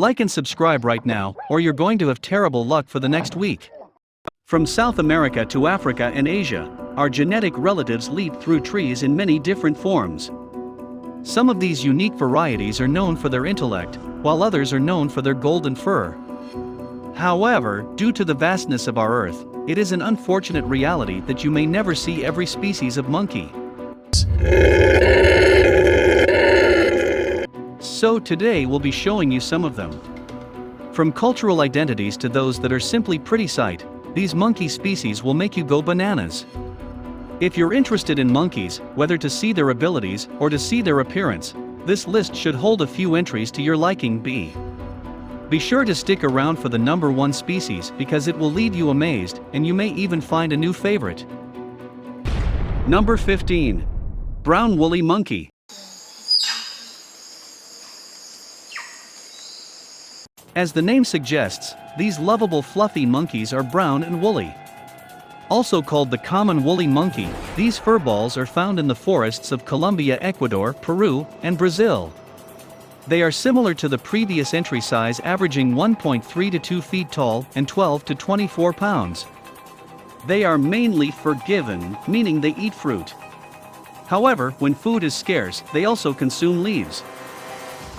Like and subscribe right now, or you're going to have terrible luck for the next week. From South America to Africa and Asia, our genetic relatives leap through trees in many different forms. Some of these unique varieties are known for their intellect, while others are known for their golden fur. However, due to the vastness of our Earth, it is an unfortunate reality that you may never see every species of monkey. So today we'll be showing you some of them. From cultural identities to those that are simply pretty sight, these monkey species will make you go bananas. If you're interested in monkeys, whether to see their abilities or to see their appearance, this list should hold a few entries to your liking. Be sure to stick around for the number 1 species because it will leave you amazed and you may even find a new favorite. Number 15. Brown Woolly Monkey. As the name suggests, these lovable fluffy monkeys are brown and woolly. Also called the common woolly monkey, these furballs are found in the forests of Colombia, Ecuador, Peru, and Brazil. They are similar to the previous entry size, averaging 1.3 to 2 feet tall and 12 to 24 pounds. They are mainly frugivorous, meaning they eat fruit. However, when food is scarce, they also consume leaves.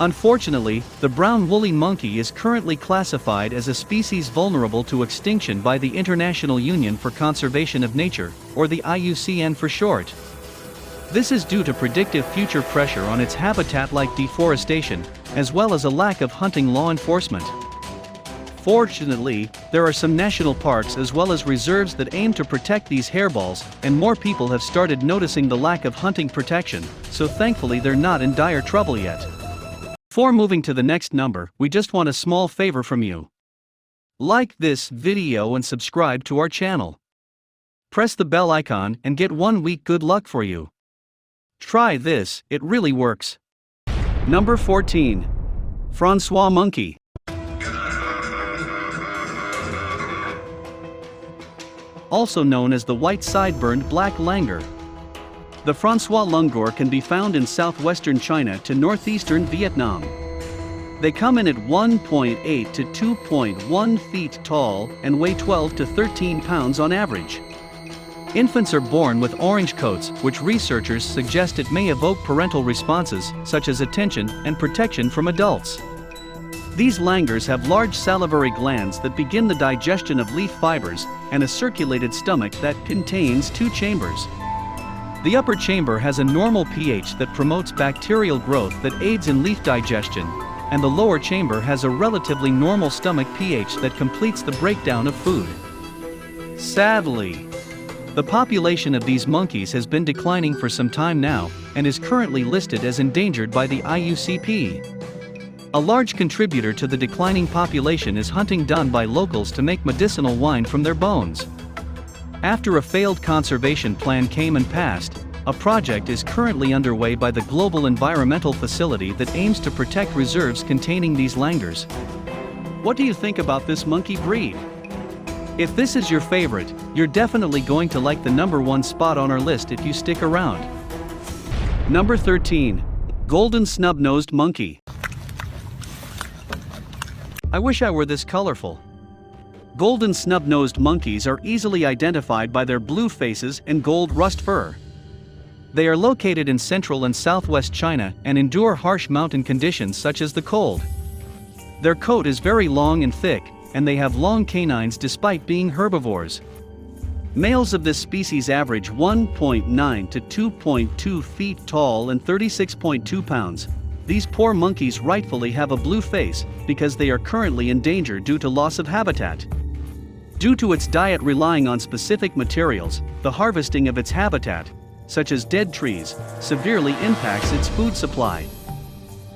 Unfortunately, the brown woolly monkey is currently classified as a species vulnerable to extinction by the International Union for Conservation of Nature, or the IUCN for short. This is due to predictive future pressure on its habitat like deforestation, as well as a lack of hunting law enforcement. Fortunately, there are some national parks as well as reserves that aim to protect these hairballs, and more people have started noticing the lack of hunting protection, so thankfully they're not in dire trouble yet. Before moving to the next number, we just want a small favor from you. Like this video and subscribe to our channel. Press the bell icon and get 1 week good luck for you. Try this, it really works. Number 14. Francois Monkey. Also known as the white sideburn black langur. The Francois langur can be found in southwestern China to northeastern Vietnam. They come in at 1.8 to 2.1 feet tall and weigh 12 to 13 pounds on average. Infants are born with orange coats, which researchers suggest it may evoke parental responses, such as attention and protection from adults. These langurs have large salivary glands that begin the digestion of leaf fibers, and a circulated stomach that contains 2 chambers. The upper chamber has a normal pH that promotes bacterial growth that aids in leaf digestion, and the lower chamber has a relatively normal stomach pH that completes the breakdown of food. Sadly, the population of these monkeys has been declining for some time now, and is currently listed as endangered by the IUCP. A large contributor to the declining population is hunting done by locals to make medicinal wine from their bones. After a failed conservation plan came and passed, a project is currently underway by the Global Environmental Facility that aims to protect reserves containing these langurs. What do you think about this monkey breed? If this is your favorite, you're definitely going to like the number 1 spot on our list if you stick around. Number 13. Golden Snub-Nosed Monkey. I wish I were this colorful. Golden snub-nosed monkeys are easily identified by their blue faces and gold rust fur. They are located in central and southwest China and endure harsh mountain conditions such as the cold. Their coat is very long and thick, and they have long canines despite being herbivores. Males of this species average 1.9 to 2.2 feet tall and 36.2 pounds. These poor monkeys rightfully have a blue face because they are currently endangered due to loss of habitat. Due to its diet relying on specific materials, the harvesting of its habitat, such as dead trees, severely impacts its food supply.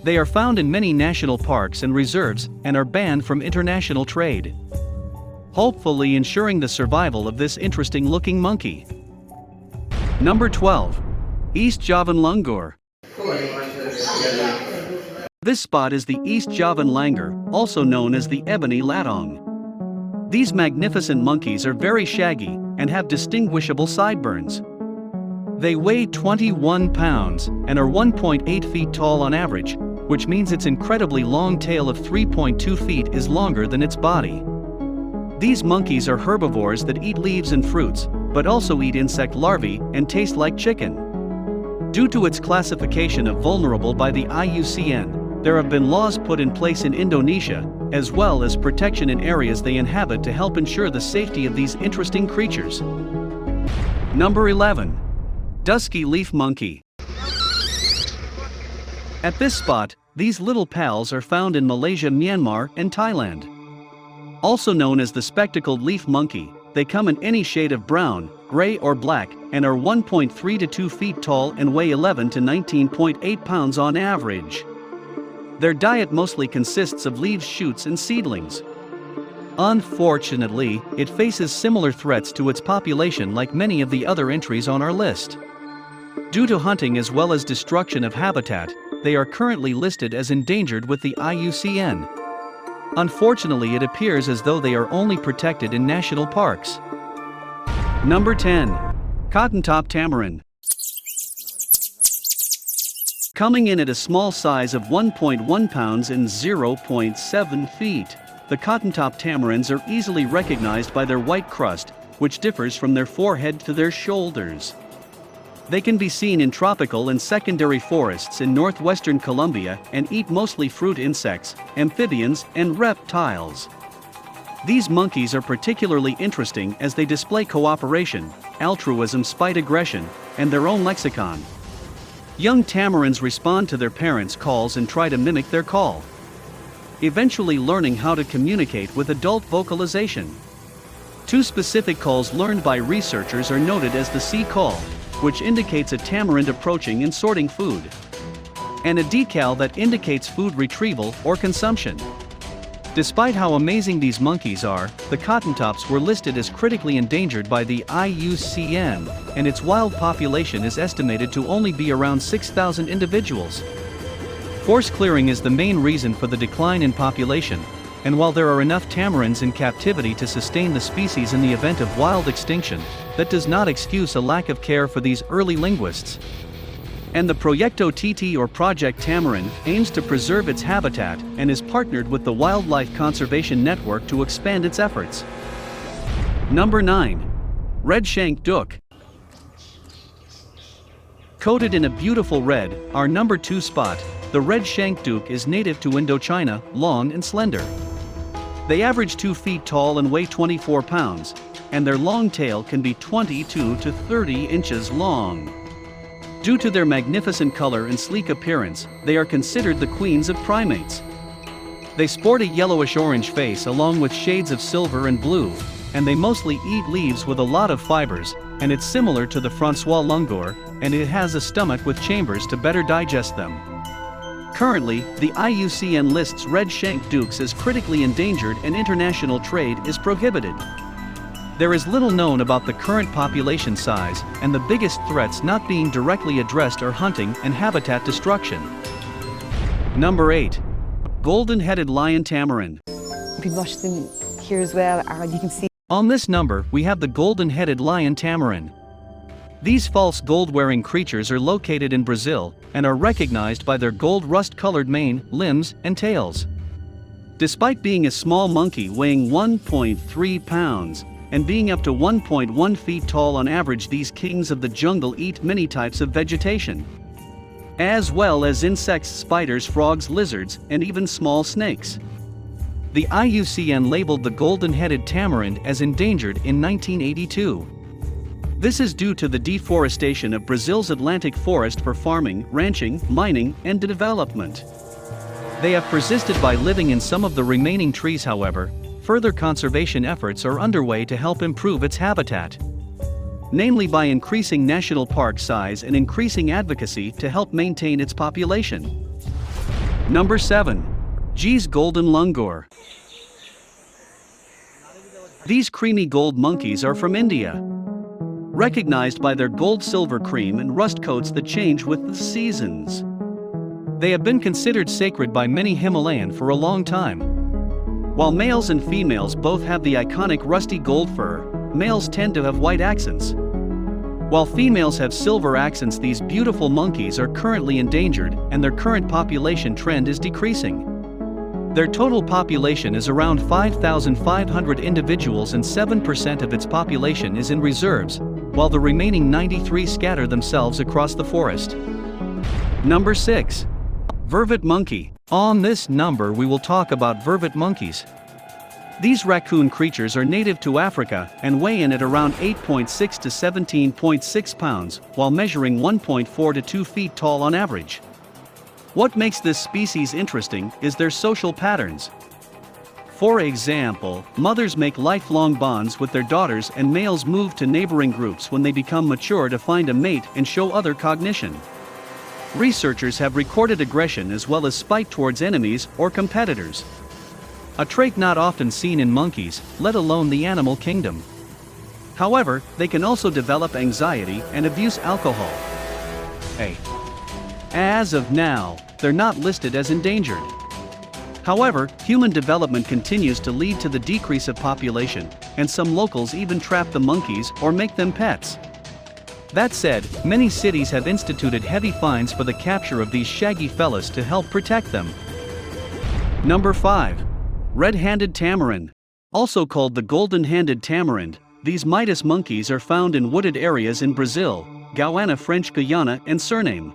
They are found in many national parks and reserves and are banned from international trade, hopefully ensuring the survival of this interesting-looking monkey. Number 12. East Javan Langur. This spot is the East Javan langur, also known as the ebony latong. These magnificent monkeys are very shaggy and have distinguishable sideburns. They weigh 21 pounds and are 1.8 feet tall on average, which means its incredibly long tail of 3.2 feet is longer than its body. These monkeys are herbivores that eat leaves and fruits, but also eat insect larvae and taste like chicken. Due to its classification of vulnerable by the IUCN, there have been laws put in place in Indonesia, as well as protection in areas they inhabit to help ensure the safety of these interesting creatures. Number 11. Dusky leaf monkey. At this spot, these little pals are found in Malaysia, Myanmar, and Thailand. Also known as the spectacled leaf monkey, they come in any shade of brown, gray or black, and are 1.3 to 2 feet tall and weigh 11 to 19.8 pounds on average. Their diet mostly consists of leaves, shoots, and seedlings. Unfortunately, it faces similar threats to its population like many of the other entries on our list. Due to hunting as well as destruction of habitat, they are currently listed as endangered with the IUCN. Unfortunately, it appears as though they are only protected in national parks. Number 10. Cotton-top tamarin. Coming in at a small size of 1.1 pounds and 0.7 feet, the cotton-top tamarins are easily recognized by their white crust, which differs from their forehead to their shoulders. They can be seen in tropical and secondary forests in northwestern Colombia and eat mostly fruit insects, amphibians, and reptiles. These monkeys are particularly interesting as they display cooperation, altruism despite aggression, and their own lexicon. Young tamarins respond to their parents' calls and try to mimic their call, eventually learning how to communicate with adult vocalization. Two specific calls learned by researchers are noted as the C call, which indicates a tamarind approaching and sorting food, and a D call that indicates food retrieval or consumption. Despite how amazing these monkeys are, the cottontops were listed as critically endangered by the IUCN, and its wild population is estimated to only be around 6,000 individuals. Forest clearing is the main reason for the decline in population, and while there are enough tamarins in captivity to sustain the species in the event of wild extinction, that does not excuse a lack of care for these early linguists. And the Proyecto TT or Project Tamarin aims to preserve its habitat and is partnered with the Wildlife Conservation Network to expand its efforts. Number 9. Red-shanked duck. Coated in a beautiful red, our number 2 spot, the red-shanked duck is native to Indochina, long and slender. They average 2 feet tall and weigh 24 pounds, and their long tail can be 22 to 30 inches long. Due to their magnificent color and sleek appearance, they are considered the queens of primates. They sport a yellowish-orange face along with shades of silver and blue, and they mostly eat leaves with a lot of fibers, and it's similar to the Francois Langur, and it has a stomach with chambers to better digest them. Currently, the IUCN lists red-shanked ducks as critically endangered and international trade is prohibited. There is little known about the current population size, and the biggest threats not being directly addressed are hunting and habitat destruction. Number 8. Golden-headed lion tamarin. You can watch them here as well, and you can see. On this number, we have the golden-headed lion tamarin. These false gold-wearing creatures are located in Brazil, and are recognized by their gold rust-colored mane, limbs, and tails. Despite being a small monkey weighing 1.3 pounds, and being up to 1.1 feet tall on average, these kings of the jungle eat many types of vegetation, as well as insects, spiders, frogs, lizards, and even small snakes. The IUCN labeled the golden-headed tamarin as endangered in 1982. This is due to the deforestation of Brazil's Atlantic forest for farming, ranching, mining, and development. They have persisted by living in some of the remaining trees. However, further conservation efforts are underway to help improve its habitat, namely by increasing national park size and increasing advocacy to help maintain its population. Number 7. G's golden langur. These creamy gold monkeys are from India, recognized by their gold-silver cream and rust coats that change with the seasons. They have been considered sacred by many Himalayan for a long time. While males and females both have the iconic rusty gold fur, males tend to have white accents. While females have silver accents, these beautiful monkeys are currently endangered and their current population trend is decreasing. Their total population is around 5,500 individuals and 7% of its population is in reserves, while the remaining 93 scatter themselves across the forest. Number 6. Vervet Monkey. On this number we will talk about vervet monkeys. These raccoon creatures are native to Africa and weigh in at around 8.6 to 17.6 pounds, while measuring 1.4 to 2 feet tall on average. What makes this species interesting is their social patterns. For example, mothers make lifelong bonds with their daughters and males move to neighboring groups when they become mature to find a mate and show other cognition. Researchers have recorded aggression as well as spite towards enemies or competitors. A trait not often seen in monkeys, let alone the animal kingdom. However, they can also develop anxiety and abuse alcohol. As of now, they're not listed as endangered. However, human development continues to lead to the decrease of population, and some locals even trap the monkeys or make them pets. That said, many cities have instituted heavy fines for the capture of these shaggy fellas to help protect them. Number 5. Red-handed tamarin. Also called the golden-handed tamarin, these Midas monkeys are found in wooded areas in Brazil, Guyana, French Guiana, and Suriname.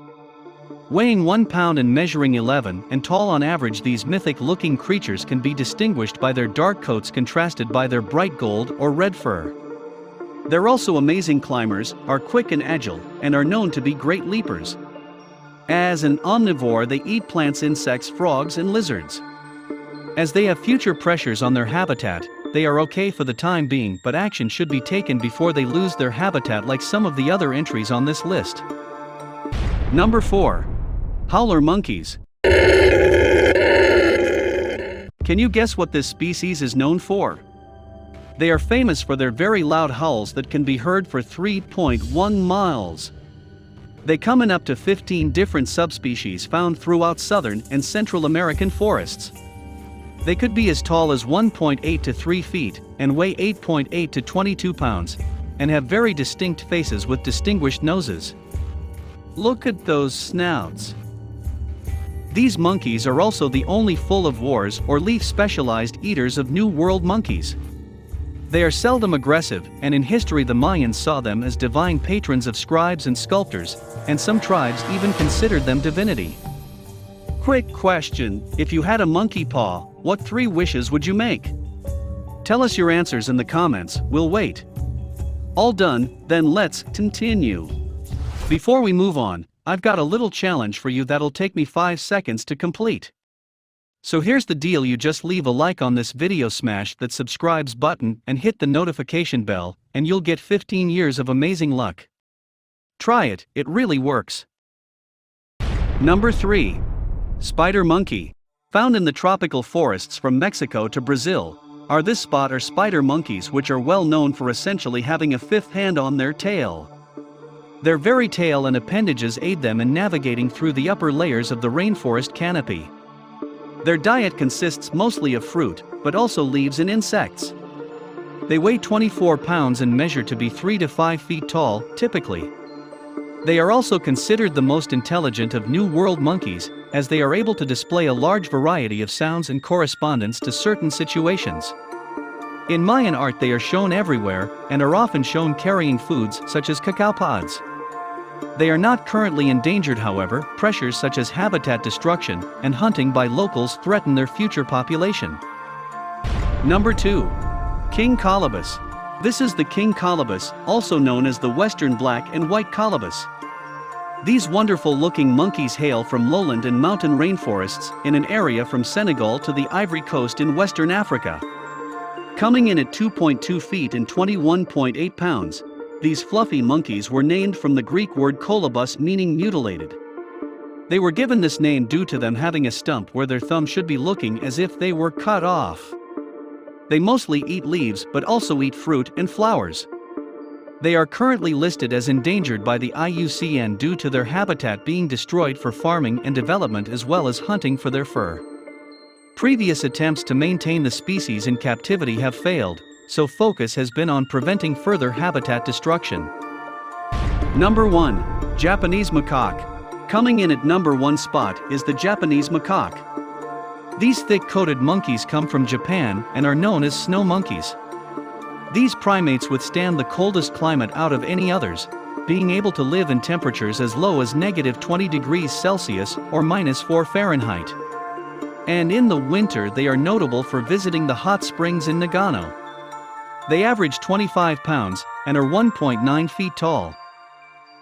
Weighing 1 pound and measuring 11 and tall on average, these mythic-looking creatures can be distinguished by their dark coats contrasted by their bright gold or red fur. They're also amazing climbers, are quick and agile, and are known to be great leapers. As an omnivore, they eat plants, insects, frogs, and lizards. As they have future pressures on their habitat, they are okay for the time being, but action should be taken before they lose their habitat like some of the other entries on this list. Number 4. Howler Monkeys. Can you guess what this species is known for? They are famous for their very loud howls that can be heard for 3.1 miles. They come in up to 15 different subspecies found throughout southern and Central American forests. They could be as tall as 1.8 to 3 feet and weigh 8.8 to 22 pounds, and have very distinct faces with distinguished noses. Look at those snouts. These monkeys are also the only full-of-wars or leaf-specialized eaters of New World monkeys. They are seldom aggressive, and in history the Mayans saw them as divine patrons of scribes and sculptors, and some tribes even considered them divinity. Quick question, if you had a monkey paw, what 3 wishes would you make? Tell us your answers in the comments, we'll wait. All done, then let's continue. Before we move on, I've got a little challenge for you that'll take me 5 seconds to complete. So here's the deal: you just leave a like on this video, smash that subscribes button and hit the notification bell, and you'll get 15 years of amazing luck. Try it, it really works. Number 3. Spider monkey. Found in the tropical forests from Mexico to Brazil, this spot are spider monkeys, which are well known for essentially having a 5th hand on their tail. Their very tail and appendages aid them in navigating through the upper layers of the rainforest canopy. Their diet consists mostly of fruit, but also leaves and insects. They weigh 24 pounds and measure to be 3 to 5 feet tall, typically. They are also considered the most intelligent of New World monkeys, as they are able to display a large variety of sounds and correspondence to certain situations. In Mayan art they are shown everywhere, and are often shown carrying foods such as cacao pods. They are not currently endangered, however. Pressures such as habitat destruction and hunting by locals threaten their future population. Number 2. King Colobus. This is the King Colobus, also known as the Western Black and White Colobus. These wonderful-looking monkeys hail from lowland and mountain rainforests in an area from Senegal to the Ivory Coast in Western Africa. Coming in at 2.2 feet and 21.8 pounds, these fluffy monkeys were named from the Greek word Colobus, meaning mutilated. They were given this name due to them having a stump where their thumb should be looking as if they were cut off. They mostly eat leaves but also eat fruit and flowers. They are currently listed as endangered by the IUCN due to their habitat being destroyed for farming and development as well as hunting for their fur. Previous attempts to maintain the species in captivity have failed, so focus has been on preventing further habitat destruction. Number 1. Japanese macaque. Coming in at number 1 spot is the Japanese macaque. These thick-coated monkeys come from Japan and are known as snow monkeys. These primates withstand the coldest climate out of any others, being able to live in temperatures as low as -20 degrees Celsius or -4 Fahrenheit. And in the winter they are notable for visiting the hot springs in Nagano. They average 25 pounds and are 1.9 feet tall.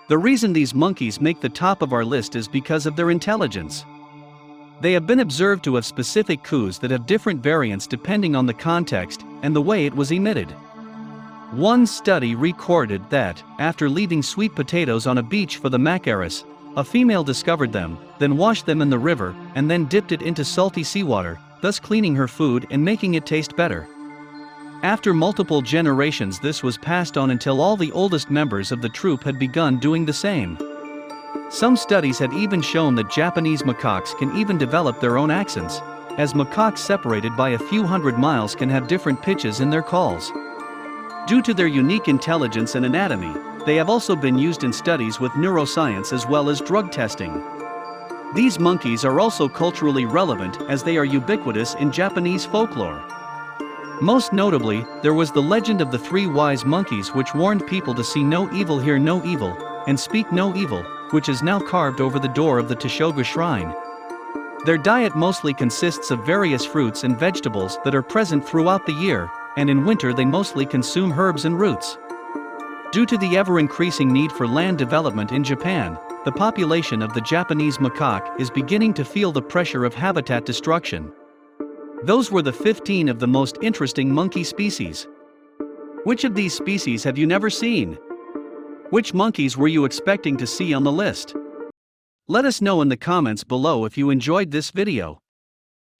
The reason these monkeys make the top of our list is because of their intelligence. They have been observed to have specific coos that have different variants depending on the context and the way it was emitted. One study recorded that, after leaving sweet potatoes on a beach for the Macaques, a female discovered them, then washed them in the river, and then dipped it into salty seawater, thus cleaning her food and making it taste better. After multiple generations, this was passed on until all the oldest members of the troop had begun doing the same. Some studies had even shown that Japanese macaques can even develop their own accents, as macaques separated by a few hundred miles can have different pitches in their calls. Due to their unique intelligence and anatomy, they have also been used in studies with neuroscience as well as drug testing. These monkeys are also culturally relevant as they are ubiquitous in Japanese folklore. Most notably, there was the legend of the 3 wise monkeys which warned people to see no evil, hear no evil, and speak no evil, which is now carved over the door of the Toshoga shrine. Their diet mostly consists of various fruits and vegetables that are present throughout the year, and in winter they mostly consume herbs and roots. Due to the ever-increasing need for land development in Japan, the population of the Japanese macaque is beginning to feel the pressure of habitat destruction. Those were the 15 of the most interesting monkey species. Which of these species have you never seen? Which monkeys were you expecting to see on the list? Let us know in the comments below if you enjoyed this video.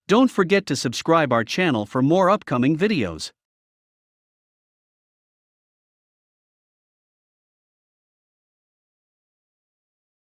Don't forget to subscribe our channel for more upcoming videos.